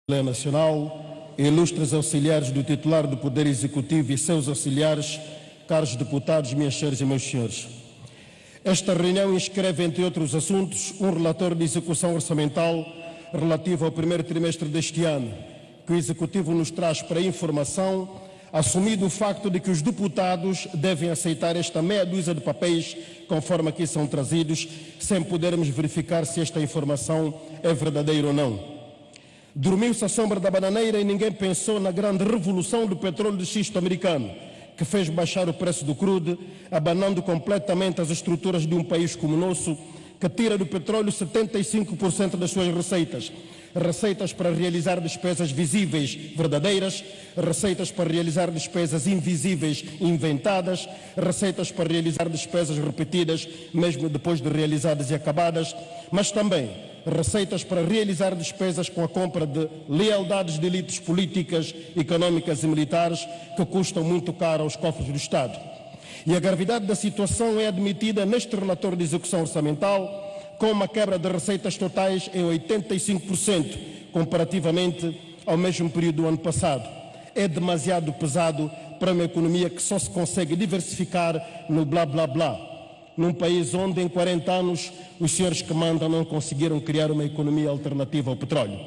Assembleia Nacional, ilustres auxiliares do titular do Poder Executivo e seus auxiliares, caros deputados, minhas senhoras e meus senhores. Esta reunião inscreve, entre outros assuntos, um relatório de execução orçamental relativo ao primeiro trimestre deste ano, que o Executivo nos traz para informação, assumido o facto de que os deputados devem aceitar esta meia dúzia de papéis, conforme aqui são trazidos, sem podermos verificar se esta informação é verdadeira ou não. Dormiu-se à sombra da bananeira e ninguém pensou na grande revolução do petróleo de xisto americano, que fez baixar o preço do crude, abanando completamente as estruturas de um país como o nosso, que tira do petróleo 75% das suas receitas. Receitas para realizar despesas visíveis verdadeiras, receitas para realizar despesas invisíveis inventadas, receitas para realizar despesas repetidas, mesmo depois de realizadas e acabadas, mas também receitas para realizar despesas com a compra de lealdades de elites políticas, económicas e militares que custam muito caro aos cofres do Estado. E a gravidade da situação é admitida neste relatório de execução orçamental, com uma quebra de receitas totais em 85%, comparativamente ao mesmo período do ano passado. É demasiado pesado para uma economia que só se consegue diversificar no blá blá blá, num país onde em 40 anos os senhores que mandam não conseguiram criar uma economia alternativa ao petróleo.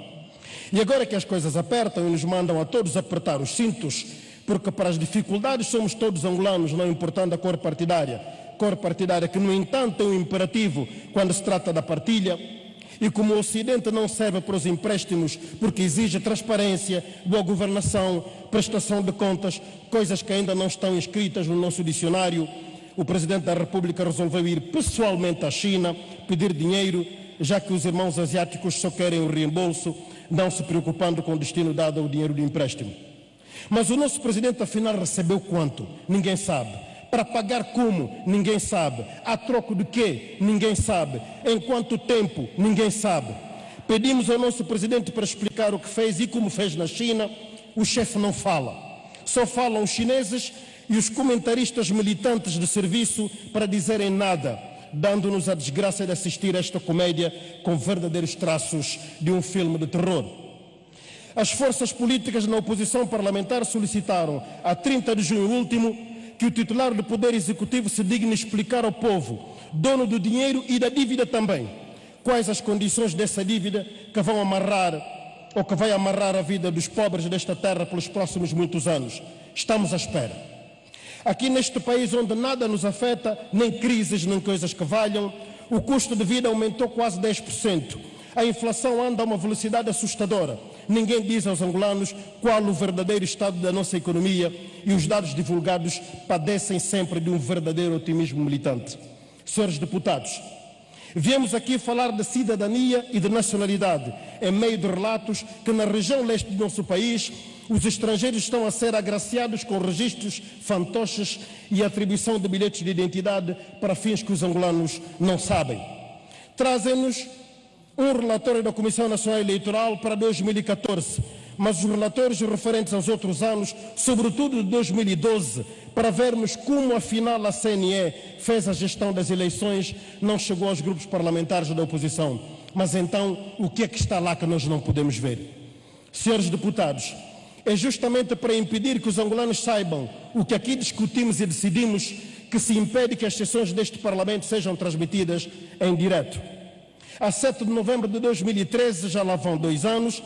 E agora que as coisas apertam e nos mandam a todos apertar os cintos, porque para as dificuldades somos todos angolanos, não importando a cor partidária que, no entanto, é um imperativo quando se trata da partilha, e como o Ocidente não serve para os empréstimos porque exige transparência, boa governação, prestação de contas, coisas que ainda não estão inscritas no nosso dicionário, o Presidente da República resolveu ir pessoalmente à China pedir dinheiro, já que os irmãos asiáticos só querem o reembolso, não se preocupando com o destino dado ao dinheiro do empréstimo. Mas o nosso Presidente, afinal, recebeu quanto? Ninguém sabe. Para pagar como? Ninguém sabe. A troco de quê? Ninguém sabe. Em quanto tempo? Ninguém sabe. Pedimos ao nosso Presidente para explicar o que fez e como fez na China. O chefe não fala. Só falam os chineses e os comentaristas militantes de serviço para dizerem nada, dando-nos a desgraça de assistir a esta comédia com verdadeiros traços de um filme de terror. As forças políticas na oposição parlamentar solicitaram, a 30 de junho último, que o titular do Poder Executivo se digne explicar ao povo, dono do dinheiro e da dívida também, quais as condições dessa dívida que vão amarrar ou que vai amarrar a vida dos pobres desta terra pelos próximos muitos anos. Estamos à espera. Aqui neste país onde nada nos afeta, nem crises, nem coisas que valham, o custo de vida aumentou quase 10%. A inflação anda a uma velocidade assustadora. Ninguém diz aos angolanos qual o verdadeiro estado da nossa economia e os dados divulgados padecem sempre de um verdadeiro otimismo militante. Senhores deputados, viemos aqui falar de cidadania e de nacionalidade, em meio de relatos que na região leste do nosso país os estrangeiros estão a ser agraciados com registros, fantoches e atribuição de bilhetes de identidade para fins que os angolanos não sabem. Trazem-nos um relatório da Comissão Nacional Eleitoral para 2014, mas os relatórios referentes aos outros anos, sobretudo de 2012, para vermos como afinal a CNE fez a gestão das eleições, não chegou aos grupos parlamentares da oposição. Mas então, o que é que está lá que nós não podemos ver? Senhores deputados, é justamente para impedir que os angolanos saibam o que aqui discutimos e decidimos que se impede que as sessões deste Parlamento sejam transmitidas em direto. A 7 de novembro de 2013, já lá vão 2 anos,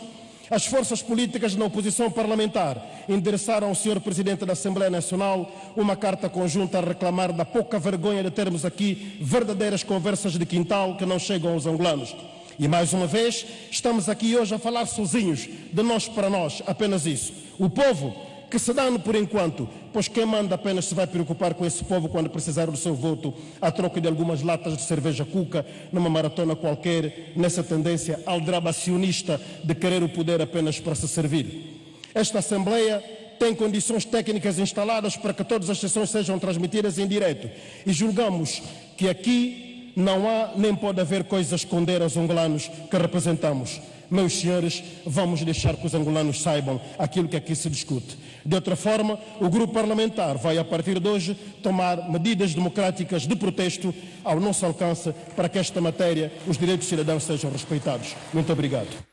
as forças políticas na oposição parlamentar endereçaram ao Sr. Presidente da Assembleia Nacional uma carta conjunta a reclamar da pouca vergonha de termos aqui verdadeiras conversas de quintal que não chegam aos angolanos. E mais uma vez, estamos aqui hoje a falar sozinhos, de nós para nós, apenas isso. O povo que se dane por enquanto, pois quem manda apenas se vai preocupar com esse povo quando precisar do seu voto a troca de algumas latas de cerveja cuca numa maratona qualquer, nessa tendência aldrabacionista de querer o poder apenas para se servir. Esta Assembleia tem condições técnicas instaladas para que todas as sessões sejam transmitidas em direto e julgamos que aqui não há nem pode haver coisa a esconder aos angolanos que representamos. Meus senhores, vamos deixar que os angolanos saibam aquilo que aqui se discute. De outra forma, o grupo parlamentar vai, a partir de hoje, tomar medidas democráticas de protesto ao nosso alcance para que esta matéria, os direitos dos cidadãos, sejam respeitados. Muito obrigado.